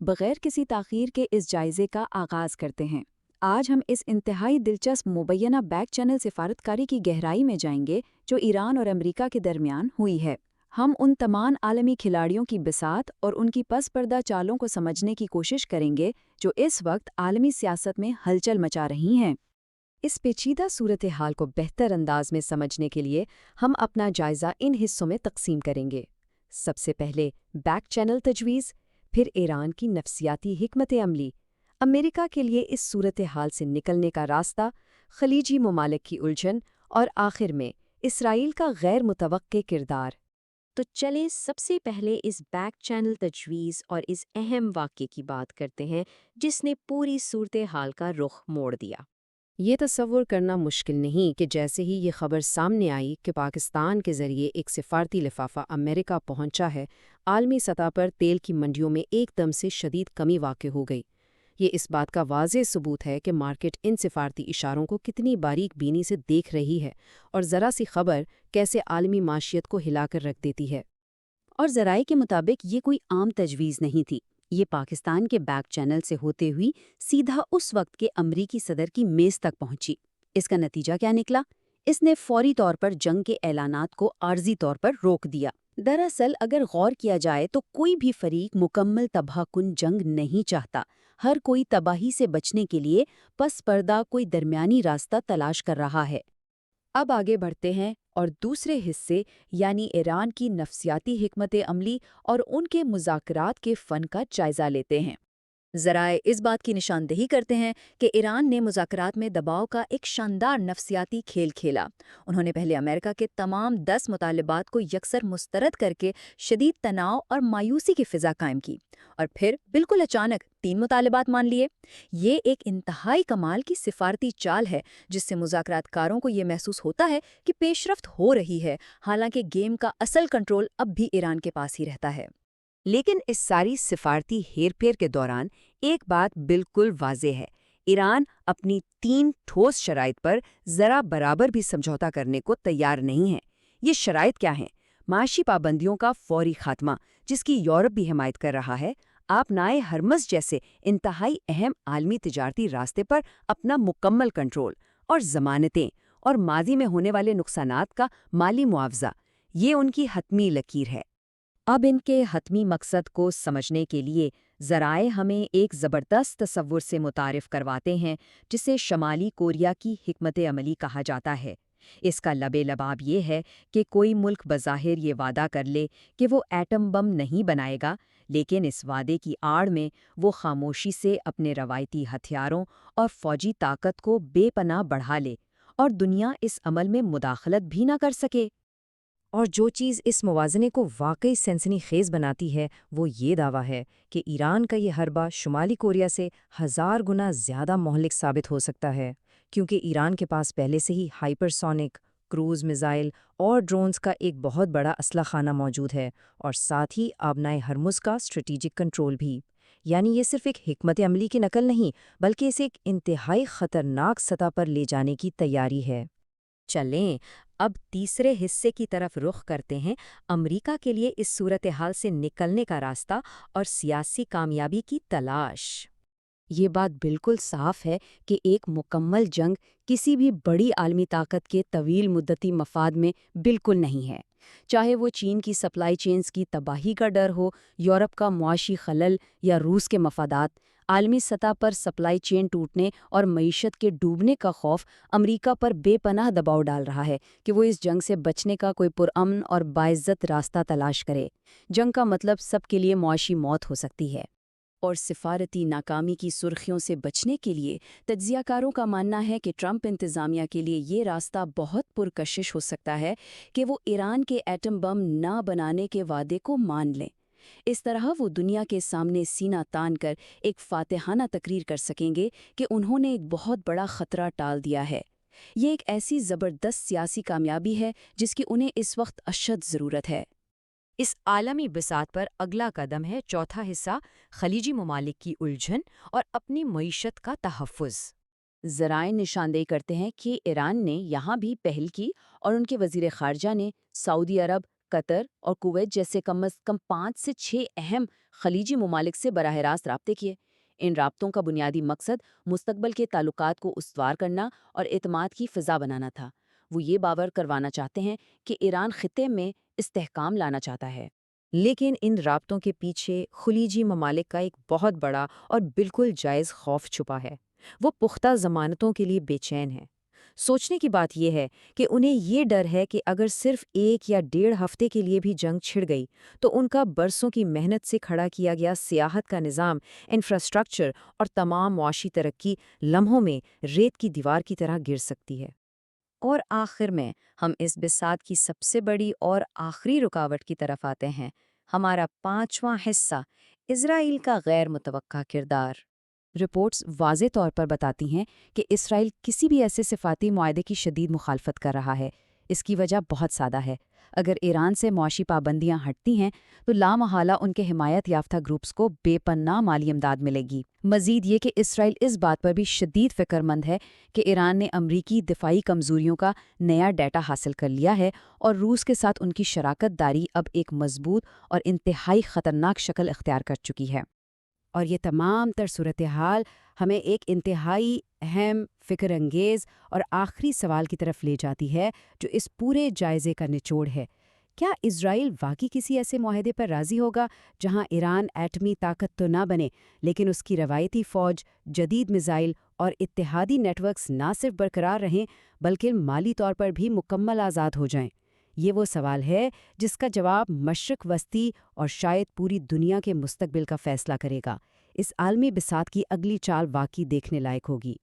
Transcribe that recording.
بغیر کسی تاخیر کے اس جائزے کا آغاز کرتے ہیں۔ آج ہم اس انتہائی دلچسپ مبینہ بیک چینل سفارتکاری کی گہرائی میں جائیں گے جو ایران اور امریکہ کے درمیان ہوئی ہے۔ ہم ان تمام عالمی کھلاڑیوں کی بساط اور ان کی پس پردہ چالوں کو سمجھنے کی کوشش کریں گے جو اس وقت عالمی سیاست میں ہلچل مچا رہی ہیں۔ اس پیچیدہ صورتحال کو بہتر انداز میں سمجھنے کے لیے ہم اپنا جائزہ ان حصوں میں تقسیم کریں گے۔ سب سے پہلے بیک چینل تجویز، پھر ایران کی نفسیاتی حکمت عملی، امریکہ کے لیے اس صورتحال سے نکلنے کا راستہ، خلیجی ممالک کی الجھن اور آخر میں اسرائیل کا غیر متوقع کردار۔ تو چلیں سب سے پہلے اس بیک چینل تجویز اور اس اہم واقعے کی بات کرتے ہیں جس نے پوری صورتحال کا رخ موڑ دیا۔ یہ تصور کرنا مشکل نہیں کہ جیسے ہی یہ خبر سامنے آئی کہ پاکستان کے ذریعے ایک سفارتی لفافہ امریکہ پہنچا ہے، عالمی سطح پر تیل کی منڈیوں میں ایک دم سے شدید کمی واقع ہو گئی۔ یہ اس بات کا واضح ثبوت ہے کہ مارکیٹ ان سفارتی اشاروں کو کتنی باریک بینی سے دیکھ رہی ہے اور ذرا سی خبر کیسے عالمی معیشت کو ہلا کر رکھ دیتی ہے۔ اور ذرائع کے مطابق یہ کوئی عام تجویز نہیں تھی، یہ پاکستان کے بیک چینل سے ہوتے ہوئی سیدھا اس وقت کے امریکی صدر کی میز تک پہنچی۔ اس کا نتیجہ کیا نکلا؟ اس نے فوری طور پر جنگ کے اعلانات کو عارضی طور پر روک دیا۔ دراصل اگر غور کیا جائے تو کوئی بھی فریق مکمل تباہ کن جنگ نہیں چاہتا، ہر کوئی تباہی سے بچنے کے لیے پس پردہ کوئی درمیانی راستہ تلاش کر رہا ہے۔ اب آگے بڑھتے ہیں اور دوسرے حصے یعنی ایران کی نفسیاتی حکمت عملی اور ان کے مذاکرات کے فن کا جائزہ لیتے ہیں۔ ذرائع اس بات کی نشاندہی کرتے ہیں کہ ایران نے مذاکرات میں دباؤ کا ایک شاندار نفسیاتی کھیل کھیلا۔ انہوں نے پہلے امریکہ کے تمام 10 مطالبات کو یکسر مسترد کر کے شدید تناؤ اور مایوسی کی فضا قائم کی، اور پھر بالکل اچانک 3 مطالبات مان لیے۔ یہ ایک انتہائی کمال کی سفارتی چال ہے جس سے مذاکرات کاروں کو یہ محسوس ہوتا ہے کہ پیش رفت ہو رہی ہے، حالانکہ گیم کا اصل کنٹرول اب بھی ایران کے پاس ہی رہتا ہے۔ لیکن اس ساری سفارتی ہیر پھیر کے دوران ایک بات بالکل واضح ہے، ایران اپنی 3 ٹھوس شرائط پر ذرا برابر بھی سمجھوتا کرنے کو تیار نہیں ہے۔ یہ شرائط کیا ہیں؟ معاشی پابندیوں کا فوری خاتمہ، جس کی یورپ بھی حمایت کر رہا ہے، آپ نائے ہرمز جیسے انتہائی اہم عالمی تجارتی راستے پر اپنا مکمل کنٹرول، اور ضمانتیں اور ماضی میں ہونے والے نقصانات کا مالی معاوضہ، یہ ان کی حتمی لکیر ہے۔ اب ان کے حتمی مقصد کو سمجھنے کے لیے ذرائع ہمیں ایک زبردست تصور سے متعارف کرواتے ہیں جسے شمالی کوریا کی حکمت عملی کہا جاتا ہے۔ اس کا لب لباب یہ ہے کہ کوئی ملک بظاہر یہ وعدہ کر لے کہ وہ ایٹم بم نہیں بنائے گا، لیکن اس وعدے کی آڑ میں وہ خاموشی سے اپنے روایتی ہتھیاروں اور فوجی طاقت کو بے پناہ بڑھا لے، اور دنیا اس عمل میں مداخلت بھی نہ کر سکے۔ اور جو چیز اس موازنے کو واقعی سنسنی خیز بناتی ہے وہ یہ دعویٰ ہے کہ ایران کا یہ حربہ شمالی کوریا سے 1000 گنا زیادہ مہلک ثابت ہو سکتا ہے، کیونکہ ایران کے پاس پہلے سے ہی ہائپر سونک، کروز میزائل اور ڈرونز کا ایک بہت بڑا اسلحہ خانہ موجود ہے، اور ساتھ ہی آبنائے ہرمز کا اسٹریٹجک کنٹرول بھی۔ یعنی یہ صرف ایک حکمت عملی کی نقل نہیں بلکہ اسے ایک انتہائی خطرناک سطح پر لے جانے کی تیاری ہے۔ چلیں اب تیسرے حصے کی طرف رخ کرتے ہیں، امریکہ کے لیے اس صورتحال سے نکلنے کا راستہ اور سیاسی کامیابی کی تلاش۔ یہ بات بالکل صاف ہے کہ ایک مکمل جنگ کسی بھی بڑی عالمی طاقت کے طویل مدتی مفاد میں بالکل نہیں ہے، چاہے وہ چین کی سپلائی چینز کی تباہی کا ڈر ہو، یورپ کا معاشی خلل یا روس کے مفادات۔ عالمی سطح پر سپلائی چین ٹوٹنے اور معیشت کے ڈوبنے کا خوف امریکہ پر بے پناہ دباؤ ڈال رہا ہے کہ وہ اس جنگ سے بچنے کا کوئی پرامن اور باعزت راستہ تلاش کرے۔ جنگ کا مطلب سب کے لیے معاشی موت ہو سکتی ہے، اور سفارتی ناکامی کی سرخیوں سے بچنے کے لیے تجزیہ کاروں کا ماننا ہے کہ ٹرمپ انتظامیہ کے لیے یہ راستہ بہت پرکشش ہو سکتا ہے کہ وہ ایران کے ایٹم بم نہ بنانے کے وعدے کو مان لیں۔ اس طرح وہ دنیا کے سامنے سینہ تان کر ایک فاتحانہ تقریر کر سکیں گے کہ انہوں نے ایک بہت بڑا خطرہ ٹال دیا ہے۔ یہ ایک ایسی زبردست سیاسی کامیابی ہے جس کی انہیں اس وقت اشد ضرورت ہے۔ اس عالمی بساط پر اگلا قدم ہے چوتھا حصہ، خلیجی ممالک کی الجھن اور اپنی معیشت کا تحفظ۔ ذرائع نشاندہی کرتے ہیں کہ ایران نے یہاں بھی پہل کی، اور ان کے وزیر خارجہ نے سعودی عرب، قطر اور کویت جیسے کم از کم 5 سے 6 اہم خلیجی ممالک سے براہ راست رابطے کیے۔ ان رابطوں کا بنیادی مقصد مستقبل کے تعلقات کو استوار کرنا اور اعتماد کی فضا بنانا تھا۔ وہ یہ باور کروانا چاہتے ہیں کہ ایران خطے میں استحکام لانا چاہتا ہے۔ لیکن ان رابطوں کے پیچھے خلیجی ممالک کا ایک بہت بڑا اور بالکل جائز خوف چھپا ہے۔ وہ پختہ ضمانتوں کے لیے بے چین ہیں۔ سوچنے کی بات یہ ہے کہ انہیں یہ ڈر ہے کہ اگر صرف 1 یا 1.5 ہفتے کے لیے بھی جنگ چھڑ گئی تو ان کا برسوں کی محنت سے کھڑا کیا گیا سیاحت کا نظام، انفراسٹرکچر اور تمام معاشی ترقی لمحوں میں ریت کی دیوار کی طرح گر سکتی ہے۔ اور آخر میں ہم اس بساط کی سب سے بڑی اور آخری رکاوٹ کی طرف آتے ہیں، ہمارا 5واں حصہ، اسرائیل کا غیر متوقع کردار۔ رپورٹس واضح طور پر بتاتی ہیں کہ اسرائیل کسی بھی ایسے صفاتی معاہدے کی شدید مخالفت کر رہا ہے۔ اس کی وجہ بہت سادہ ہے۔ اگر ایران سے معاشی پابندیاں ہٹتی ہیں تو لامحالہ ان کے حمایت یافتہ گروپس کو بے پناہ مالی امداد ملے گی۔ مزید یہ کہ اسرائیل اس بات پر بھی شدید فکر مند ہے کہ ایران نے امریکی دفاعی کمزوریوں کا نیا ڈیٹا حاصل کر لیا ہے اور روس کے ساتھ ان کی شراکت داری اب ایک مضبوط اور انتہائی خطرناک شکل اختیار کر چکی ہے۔ اور یہ تمام تر صورتحال ہمیں ایک انتہائی اہم، فکر انگیز اور آخری سوال کی طرف لے جاتی ہے جو اس پورے جائزے کا نچوڑ ہے۔ کیا اسرائیل واقعی کسی ایسے معاہدے پر راضی ہوگا جہاں ایران ایٹمی طاقت تو نہ بنے لیکن اس کی روایتی فوج، جدید میزائل اور اتحادی نیٹ ورکس نہ صرف برقرار رہیں بلکہ مالی طور پر بھی مکمل آزاد ہو جائیں؟ یہ وہ سوال ہے جس کا جواب مشرق وسطی اور شاید پوری دنیا کے مستقبل کا فیصلہ کرے گا۔ اس عالمی بساط کی اگلی چال واقعی دیکھنے لائق ہوگی۔